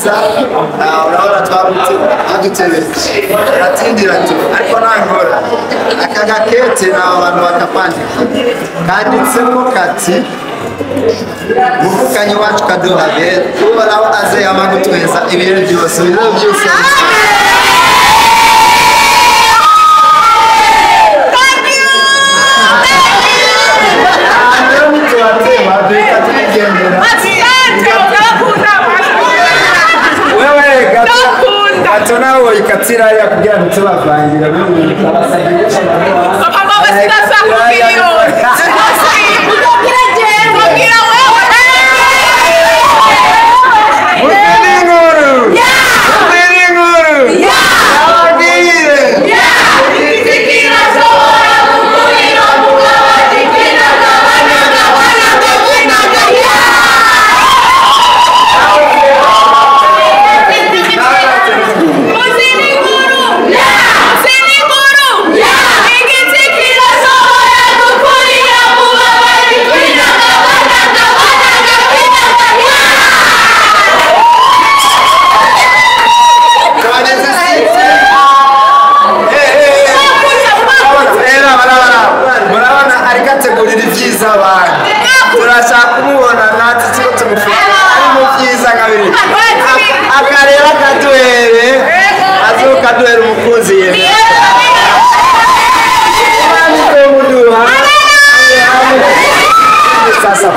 byiza urabona twadutebeje atindira tu ariko nangora aka gakete n'abo bantu bakapandika kanditsemo kati muvukanyi wacu kaduhabe uhoraho aze amagutweza ibihe byose nawe ikatira ya kugira ngo tubavangira turashaka kumubona natwe kiko tumufite ari mu byiza nkabiri akareba kaduhere azokaduhera umukunzi yewe sasa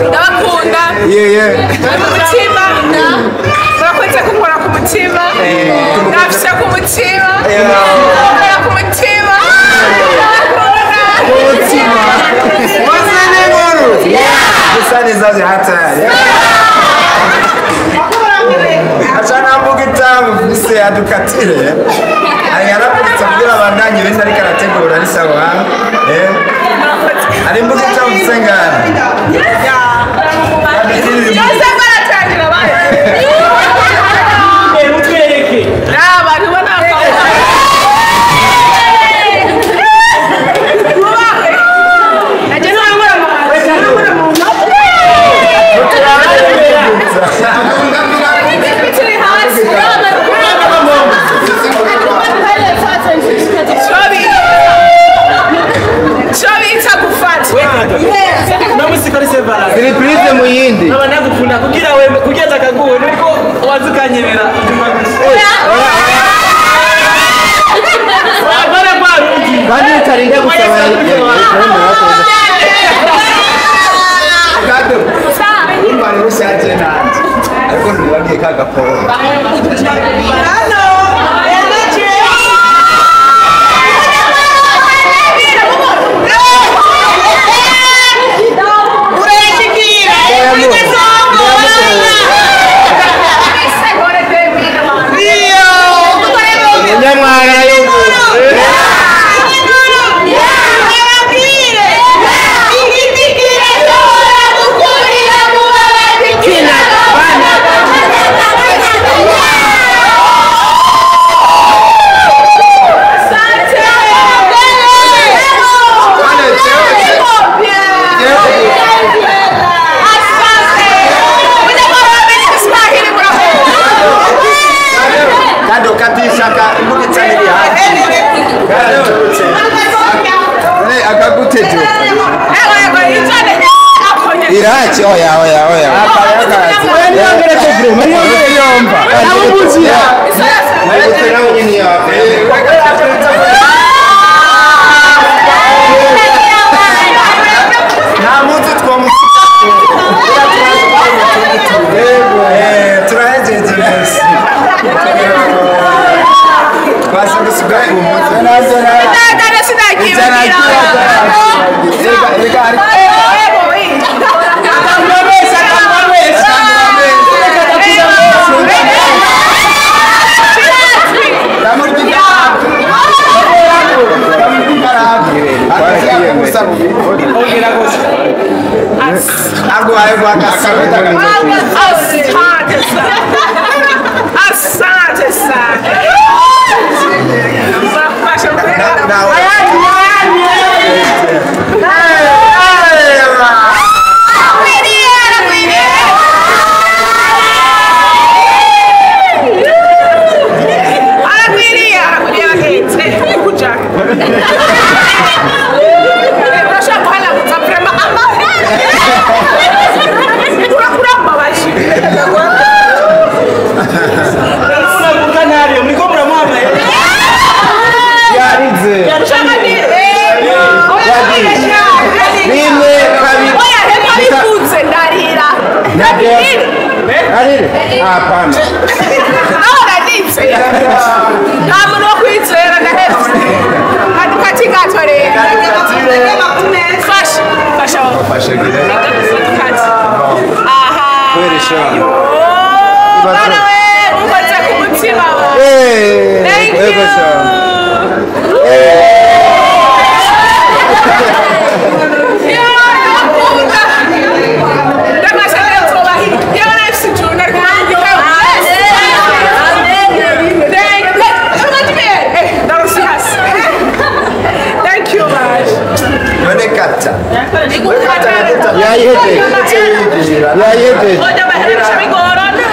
ndabakunda umutima murakunze kunkora ku mutima nafisha ku mutima nkora ku mutima wasa n'inkuru gusa nizazi hatari acha nambuga itamu fise adukatire ayaraputsa kugira abandanye bese ariko arategura ari sawa ari mbuga itamu fise ngana Surprise muyindi. Naba nagukunda kugira we kugeza kaguwe niko wazukanyemera. Bara barundi. Kandi karinda gusaba. Kado. Umwana rushaje nanje. Ariko ntiwagiye kagaporo. Irachi oya. Nta mutu twamufuka aguhaye kwa gasore. Asante sana. Hapana. Ahora dice. Vámonos kwizera ndahetse. Katika tore. Fasha. Fasha gire. Aha. Kweresha. Bana we umbaza ku mutima wa. Thank you.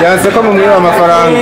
Yanse ko mumwiba amafaranga.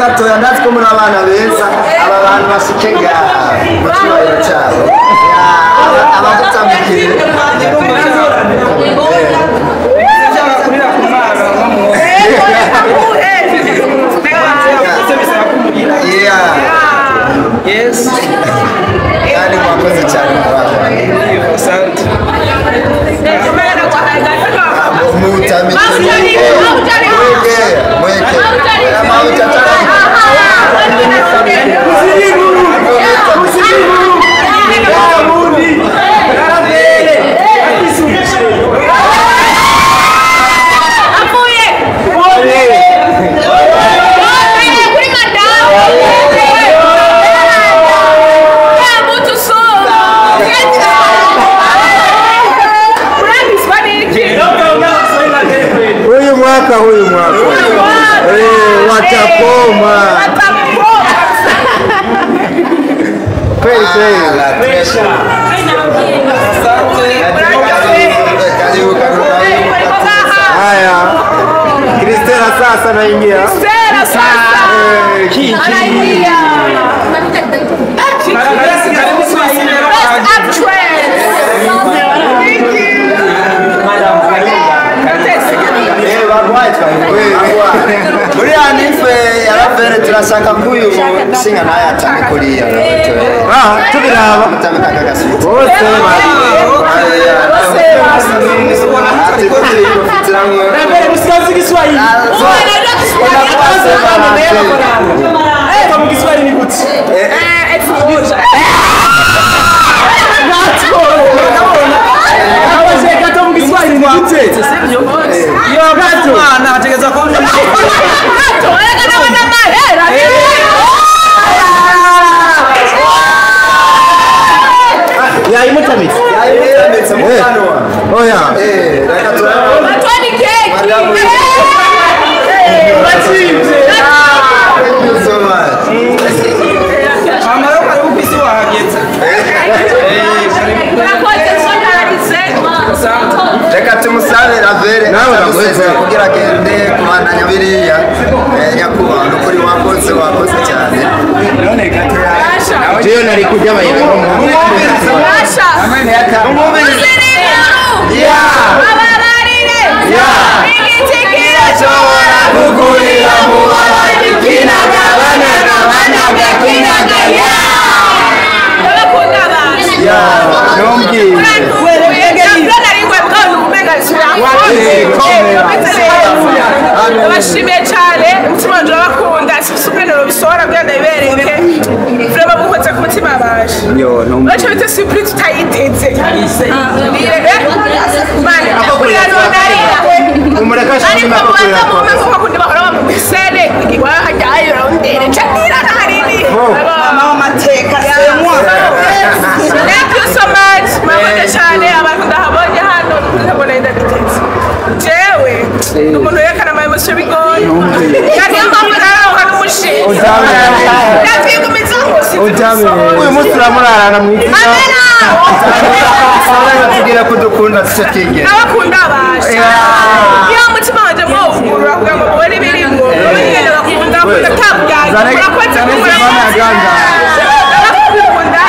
gatoya natwe muri abana beza aba bantu basikenga mu cyubahiro cyabo abagutambikire Huyu mwaka watakoma kweli kweli. Haya, Kristela sasa naingia. Kristela sasa anaingia. Muri anife yaravere turashaka kuyu singa naye atane kuriya tubiraba bose reka tumusabe ravere kugira agende kubandanya biriya nyakubahwa nukuri wakoze cyane none gatoya jewe nari kujya bayiramo kugurira mu babandi kinagabana abashimiye cyane umutima wanjye urabakunda supenero bisohora kugira ngo bibereke vrema muhotse ku mutima baje baca bita surprise tutayiteze umureka shima kukurira kwa kundi bahora bamusene wahajyayo rondere chatira narini mama mateka semwa thank you so much mama cyane abantu ndahabonye hano ndabona ndabiteze jewe umuntu yerekana ama emotion bigoye kandi mpamvu naraho n'umushyi ndavyigumiza hose uyu munsi uramurarana mw'izina tugira kudukunda tutegera abakunda basha ya mutima wanje mwovura kugira ngo mubone ibiringo n'ibintu bakunda kutabwaza murakoze kumuraganda abakunda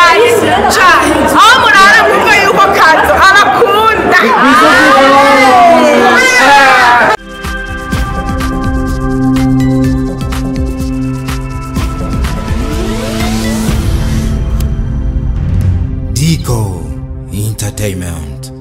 ayi cyane aho murara kuko yuko kazo abakunda Dico Entertainment.